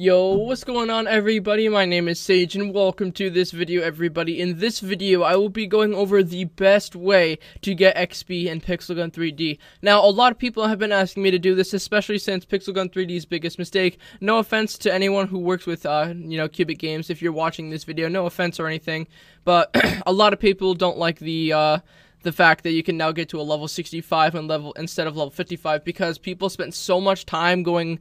Yo, what's going on everybody? My name is Sage and welcome to this video everybody. In this video, I will be going over the best way to get XP in Pixel Gun 3D. Now, a lot of people have been asking me to do this, especially since Pixel Gun 3D's biggest mistake. No offense to anyone who works with, Cubic Games if you're watching this video, no offense or anything. But a lot of people don't like the fact that you can now get to a level 65 instead of level 55 because people spent so much time going,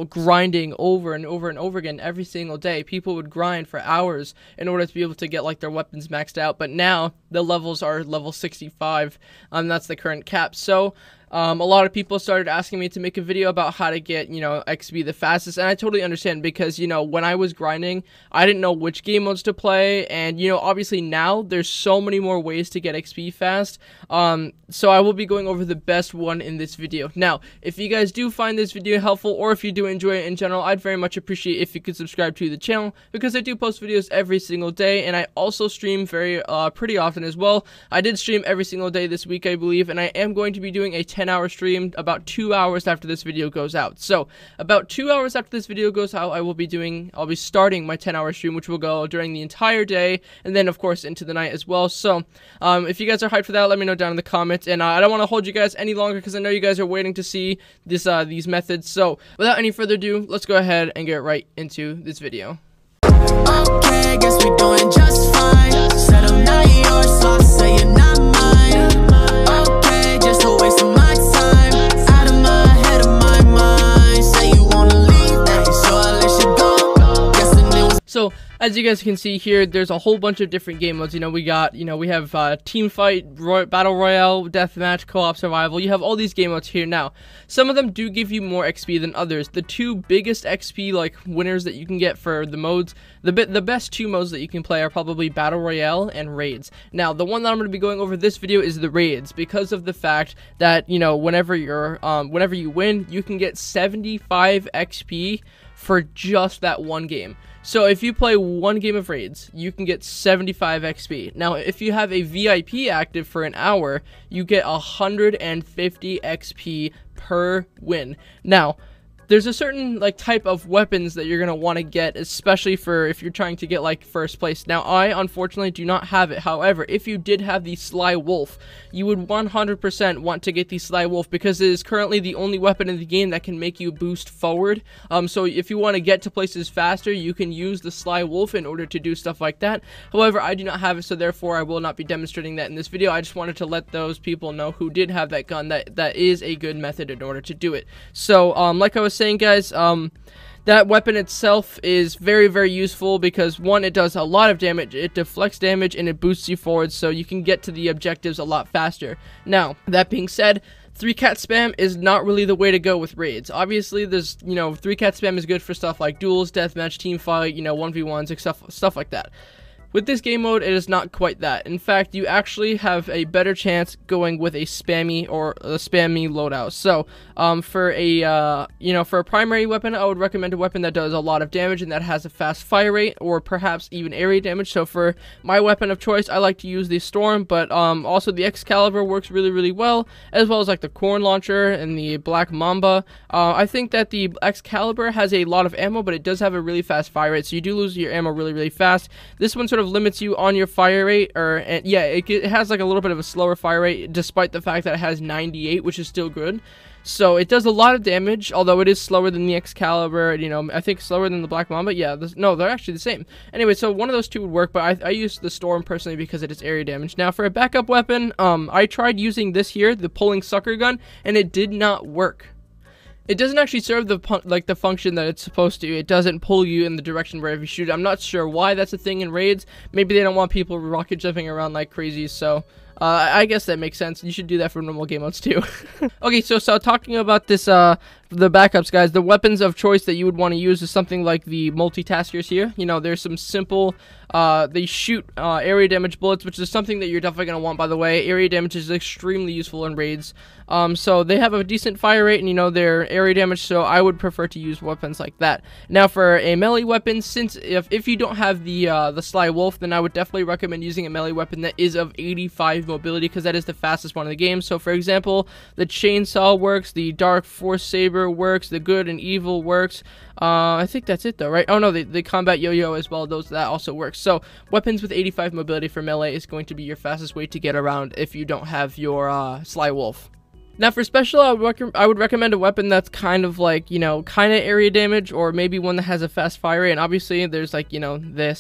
grinding over and over and over again every single day. People would grind for hours in order to be able to get like their weapons maxed out, but now the levels are level 65. That's the current cap. So a lot of people started asking me to make a video about how to get, XP the fastest, and I totally understand because, when I was grinding, I didn't know which game modes to play, and, obviously now there's so many more ways to get XP fast, so I will be going over the best one in this video. Now, if you guys do find this video helpful, or if you do enjoy it in general, I'd very much appreciate if you could subscribe to the channel, because I do post videos every single day, and I also stream pretty often as well. I did stream every single day this week, I believe, and I am going to be doing a 10-hour stream about 2 hours after this video goes out. So about 2 hours after this video goes out, I'll be starting my 10-hour stream, which will go during the entire day, and then of course into the night as well. So if you guys are hyped for that, let me know down in the comments. And I don't want to hold you guys any longer because I know you guys are waiting to see this these methods. So without any further ado, let's go ahead and get right into this video. Okay, guess we doing just fine. Said I'm not yours, so I'll say you're not mine. Okay, just a waste of my time. Out of my head, of my mind. Say you wanna leave, so I'll let you go. Guessing it was. So as you guys can see here, there's a whole bunch of different game modes. We have team fight, battle royale, deathmatch, co-op, survival. You have all these game modes here. Now, some of them do give you more XP than others. The two biggest XP winners that you can get for the modes, the best two modes that you can play are probably battle royale and raids. Now, the one that I'm going to be going over this video is the raids, because of the fact that whenever you win, you can get 75 XP for just that one game. So if you play one game of raids, you can get 75 XP. Now, if you have a VIP active for an hour, you get 150 XP per win. Now, there's a certain type of weapons that you're going to want to get, especially for if you're trying to get first place. Now, I unfortunately do not have it. However, if you did have the Sly Wolf, you would 100% want to get the Sly Wolf because it is currently the only weapon in the game that can make you boost forward. So if you want to get to places faster, you can use the Sly Wolf in order to do stuff like that. However, I do not have it, so therefore I will not be demonstrating that in this video. I just wanted to let those people know who did have that gun that is a good method in order to do it. So like I was saying, guys, that weapon itself is very, very useful because, one, it does a lot of damage, it deflects damage, and it boosts you forward, so you can get to the objectives a lot faster. Now, that being said, 3-cat spam is not really the way to go with raids. Obviously, there's, 3-cat spam is good for stuff like duels, deathmatch, teamfight, 1v1s, stuff like that. With this game mode, it is not quite that. In fact, you actually have a better chance going with a spammy loadout. So, for a primary weapon, I would recommend a weapon that does a lot of damage and that has a fast fire rate, or perhaps even area damage. So, for my weapon of choice, I like to use the Storm, but also the Excalibur works really, really well, as well as the Corn Launcher and the Black Mamba. I think that the Excalibur has a lot of ammo, but it does have a really fast fire rate, so you do lose your ammo really, really fast. This one sort of limits you on your fire rate, it has a little bit of a slower fire rate, despite the fact that it has 98, which is still good. So it does a lot of damage, although it is slower than the Excalibur, I think slower than the Black Mamba. Yeah, no, they're actually the same. Anyway, so one of those two would work, but I use the Storm personally because it is area damage. Now, for a backup weapon, I tried using this here, the Pulling Sucker Gun, and it did not work. It doesn't actually serve the function that it's supposed to. It doesn't pull you in the direction wherever you shoot. I'm not sure why that's a thing in raids. Maybe they don't want people rocket jumping around like crazy, so I guess that makes sense. You should do that for normal game modes too. Okay, so talking about this, the backups, guys, the weapons of choice that you would want to use is something like the multitaskers here. There's some simple, they shoot area damage bullets, which is something that you're definitely going to want, by the way. Area damage is extremely useful in raids. So they have a decent fire rate and, their area damage, so I would prefer to use weapons like that. Now, for a melee weapon, since if you don't have the Sly Wolf, then I would definitely recommend using a melee weapon that is of 85 mobility because that is the fastest one in the game. So for example, the chainsaw works, the dark force saber works, the good and evil works. I think that's it though, right? Oh no, the combat yo-yo as well, that also works. So weapons with 85 mobility for melee is going to be your fastest way to get around if you don't have your Sly Wolf. Now for special, I would recommend a weapon that's kind of like, you know, kind of area damage, or maybe one that has a fast fire rate. And obviously there's like, you know,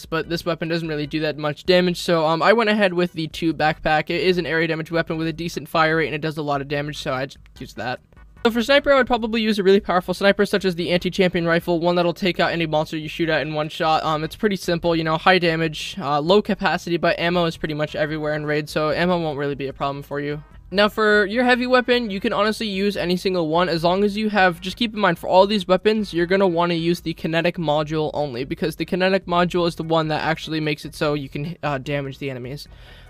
but this weapon doesn't really do that much damage. So I went ahead with the 2 backpack. It is an area damage weapon with a decent fire rate and it does a lot of damage, so I just used that. So for sniper, I would probably use a really powerful sniper such as the anti-champion rifle, one that'll take out any monster you shoot at in one shot. It's pretty simple, you know, high damage, low capacity, but ammo is pretty much everywhere in raid, so ammo won't really be a problem for you. Now for your heavy weapon, you can honestly use any single one as long as you have, just keep in mind for all these weapons, you're going to want to use the kinetic module only, because the kinetic module is the one that actually makes it so you can damage the enemies.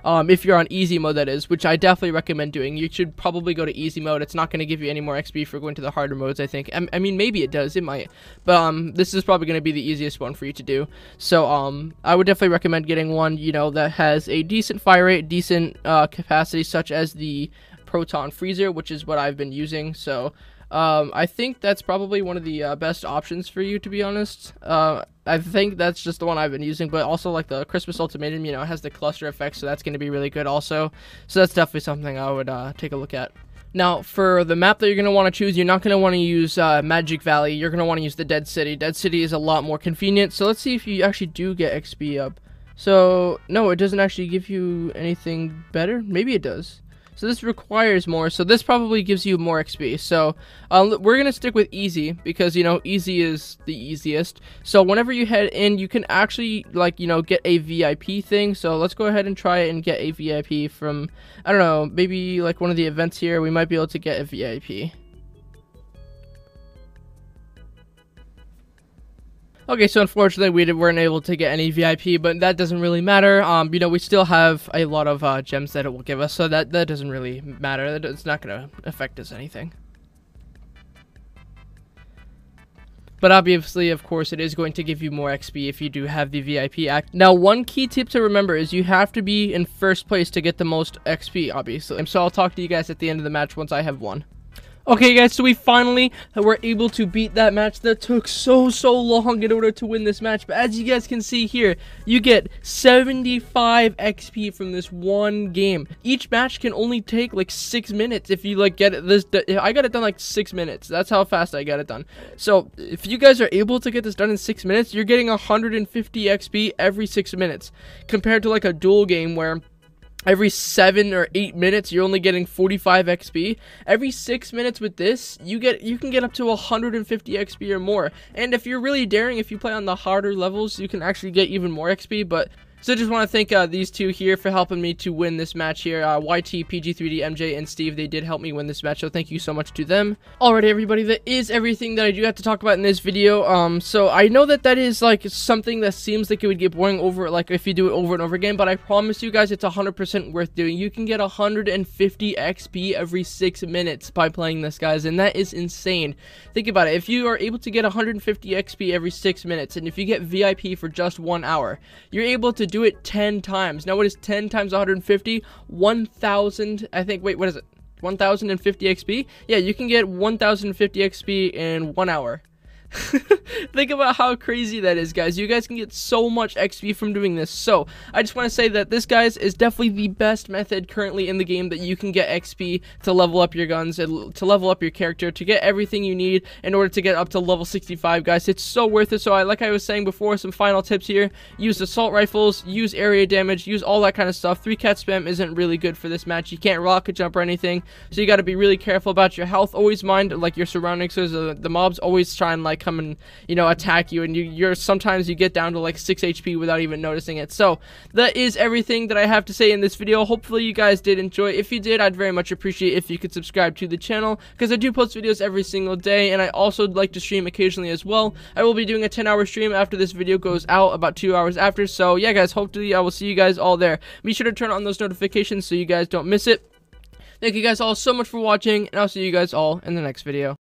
If you're on easy mode, that is, which I definitely recommend doing. You should probably go to easy mode. It's not going to give you any more XP for going to the harder modes, I think. I mean, maybe it does, it might, but this is probably going to be the easiest one for you to do. So I would definitely recommend getting one, you know, that has a decent fire rate, decent capacity, such as the Proton Freezer, which is what I've been using. So I think that's probably one of the best options for you, to be honest. I think that's just the one I've been using, but also like the Christmas Ultimatum, you know, it has the cluster effect, so that's going to be really good also. So that's definitely something I would take a look at. Now, for the map that you're going to want to choose, you're not going to want to use Magic Valley. You're going to want to use the Dead City. Dead City is a lot more convenient, so let's see if you actually do get XP up. So, no, it doesn't actually give you anything better. Maybe it does. So this requires more, so this probably gives you more XP. So we're going to stick with easy because, you know, easy is the easiest. So whenever you head in, you can actually, like, you know, get a VIP thing. So let's go ahead and try it and get a VIP from, I don't know, maybe like one of the events here. We might be able to get a VIP. Okay, so unfortunately we weren't able to get any VIP, but that doesn't really matter. You know, we still have a lot of gems that it will give us, so that doesn't really matter. It's not going to affect us anything. But obviously, of course, it is going to give you more XP if you do have the VIP act. Now, one key tip to remember is you have to be in first place to get the most XP, obviously. So I'll talk to you guys at the end of the match once I have won. Okay guys, so we finally were able to beat that match that took so long in order to win this match. But as you guys can see here, you get 75 XP from this one game. Each match can only take like 6 minutes if you like get this. I got it done like 6 minutes. That's how fast I got it done. So if you guys are able to get this done in 6 minutes, you're getting 150 XP every 6 minutes, compared to like a duel game where every 7 or 8 minutes you're only getting 45 XP. Every 6 minutes with this, you can get up to 150 XP or more. And if you're really daring, if you play on the harder levels, you can actually get even more XP. But so I just want to thank these two here for helping me to win this match here. YT, PG3D, MJ, and Steve, they did help me win this match, so thank you so much to them. Alrighty, everybody, that is everything that I do have to talk about in this video. So I know that is like something that seems like it would get boring over, like if you do it over and over again, but I promise you guys it's 100% worth doing. You can get 150 XP every 6 minutes by playing this, guys, and that is insane. Think about it. If you are able to get 150 XP every 6 minutes, and if you get VIP for just 1 hour, you're able to do it 10 times. Now, what is 10 times 150? 1,000, I think. Wait, what is it? 1,050 XP? Yeah, you can get 1,050 XP in 1 hour. Think about how crazy that is, guys. You guys can get so much XP from doing this. So I just want to say that this, guys, is definitely the best method currently in the game that you can get XP to level up your guns, and to level up your character, to get everything you need in order to get up to level 65, guys. It's so worth it. So like I was saying before, some final tips here: use assault rifles, use area damage, use all that kind of stuff. 3-cat spam isn't really good for this match. You can't rocket jump or anything, so you got to be really careful about your health. Always mind like your surroundings, so the mobs always try and like come and, you know, attack you, and you're sometimes you get down to like 6 HP without even noticing it. So that is everything that I have to say in this video. Hopefully you guys did enjoy. If you did, I'd very much appreciate if you could subscribe to the channel, because I do post videos every single day, and I also like to stream occasionally as well. I will be doing a 10-hour stream after this video goes out, about 2 hours after. So yeah, guys, hopefully I will see you guys all there. Be sure to turn on those notifications so you guys don't miss it. Thank you guys all so much for watching, and I'll see you guys all in the next video.